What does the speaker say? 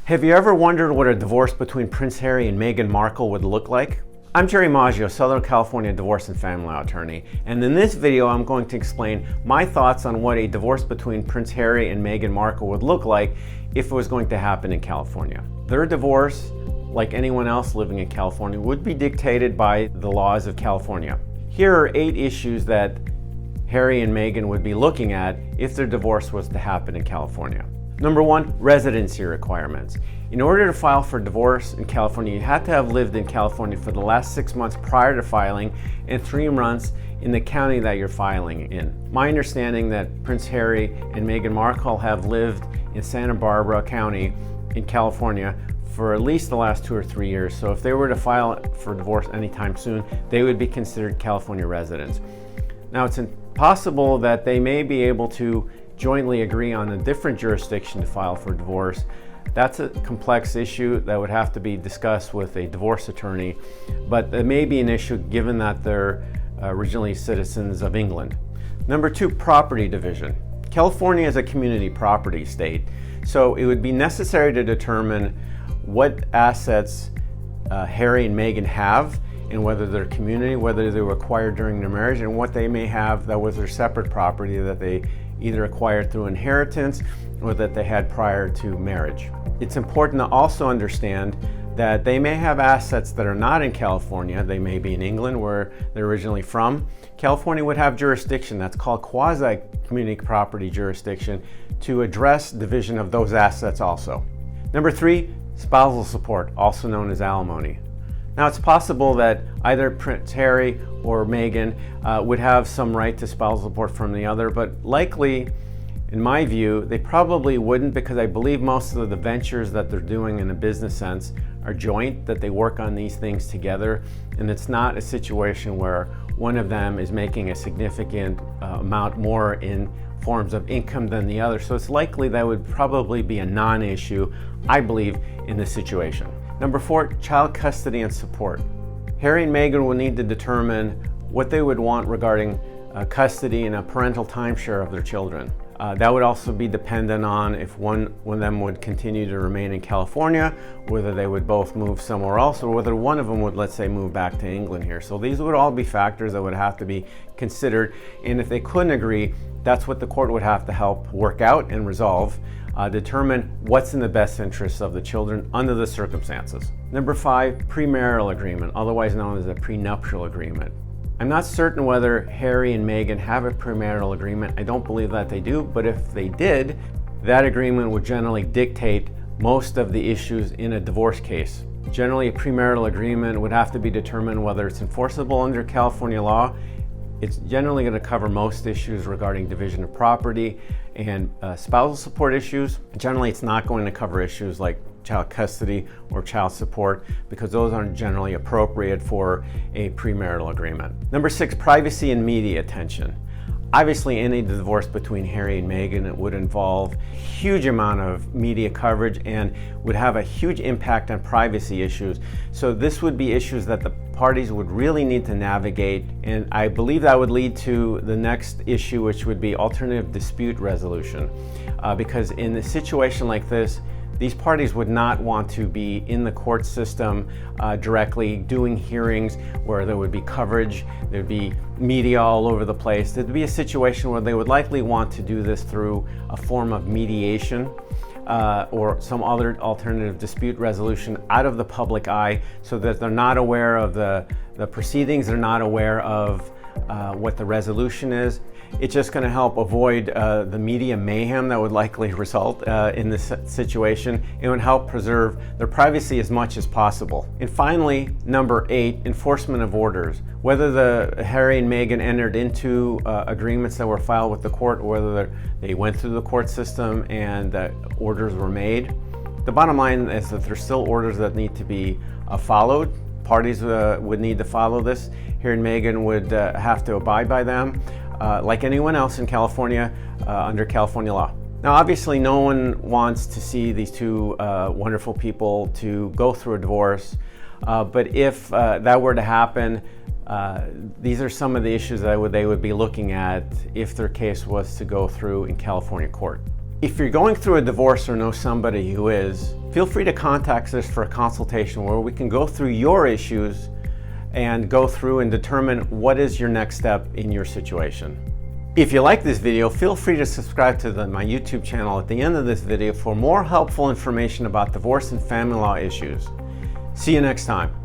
Have you ever wondered what a divorce between Prince Harry and Meghan Markle would look like? I'm Gerald Maggio, Southern California divorce and family law attorney, and in this video I'm going to explain my thoughts on what a divorce between Prince Harry and Meghan Markle would look like if it was going to happen in California. Their divorce, like anyone else living in California, would be dictated by the laws of California. Here are 8 issues that Harry and Meghan would be looking at if their divorce was to happen in California. Number 1, residency requirements. In order to file for divorce in California, you had to have lived in California for the last 6 months prior to filing and 3 months in the county that you're filing in. My understanding that Prince Harry and Meghan Markle have lived in Santa Barbara County in California for at least the last 2 or 3 years. So if they were to file for divorce anytime soon, they would be considered California residents. Now it's possible that they may be able to jointly agree on a different jurisdiction to file for divorce. That's a complex issue that would have to be discussed with a divorce attorney, but it may be an issue given that they're originally citizens of England. Number 2, property division. California is a community property state, so it would be necessary to determine what assets Harry and Meghan have and whether they're community, whether they were acquired during their marriage, and what they may have that was their separate property that they either acquired through inheritance or that they had prior to marriage. It's important to also understand that they may have assets that are not in California. They may be in England where they're originally from. California would have jurisdiction that's called quasi-community property jurisdiction to address division of those assets also. Number 3, spousal support, also known as alimony. Now it's possible that either Prince Harry or Meghan would have some right to spousal support from the other, but likely, in my view, they probably wouldn't, because I believe most of the ventures that they're doing in a business sense are joint, that they work on these things together, and it's not a situation where one of them is making a significant amount more in forms of income than the other. So it's likely that would probably be a non-issue, I believe, in this situation. Number 4, child custody and support. Harry and Meghan will need to determine what they would want regarding custody and a parental timeshare of their children. That would also be dependent on if one of them would continue to remain in California, whether they would both move somewhere else, or whether one of them would, let's say, move back to England here. So these would all be factors that would have to be considered, and if they couldn't agree, that's what the court would have to help work out and resolve. Determine what's in the best interests of the children under the circumstances. Number 5, premarital agreement, otherwise known as a prenuptial agreement. I'm not certain whether Harry and Meghan have a premarital agreement. I don't believe that they do, but if they did, that agreement would generally dictate most of the issues in a divorce case. Generally, a premarital agreement would have to be determined whether it's enforceable under California law. It's generally going to cover most issues regarding division of property and spousal support issues. Generally, it's not going to cover issues like child custody or child support, because those aren't generally appropriate for a premarital agreement. Number 6, privacy and media attention. Obviously, any divorce between Harry and Meghan would involve a huge amount of media coverage and would have a huge impact on privacy issues. So this would be issues that the parties would really need to navigate, and I believe that would lead to the next issue, which would be alternative dispute resolution. Because in a situation like this, these parties would not want to be in the court system directly doing hearings where there would be coverage, there'd be media all over the place. There'd be a situation where they would likely want to do this through a form of mediation or some other alternative dispute resolution out of the public eye, so that they're not aware of the proceedings, they're not aware of what the resolution is. It's just going to help avoid the media mayhem that would likely result in this situation. It would help preserve their privacy as much as possible. And finally, number 8, enforcement of orders. Whether Harry and Meghan entered into agreements that were filed with the court, or whether they went through the court system and orders were made, the bottom line is that there's still orders that need to be followed. Parties would need to follow this. Harry and Meghan would have to abide by them, like anyone else in California under California law. Now, obviously, no one wants to see these two wonderful people to go through a divorce, but if that were to happen, these are some of the issues that they would be looking at if their case was to go through in California court. If you're going through a divorce or know somebody who is, feel free to contact us for a consultation where we can go through your issues and go through and determine what is your next step in your situation. If you like this video, feel free to subscribe to my YouTube channel at the end of this video for more helpful information about divorce and family law issues. See you next time.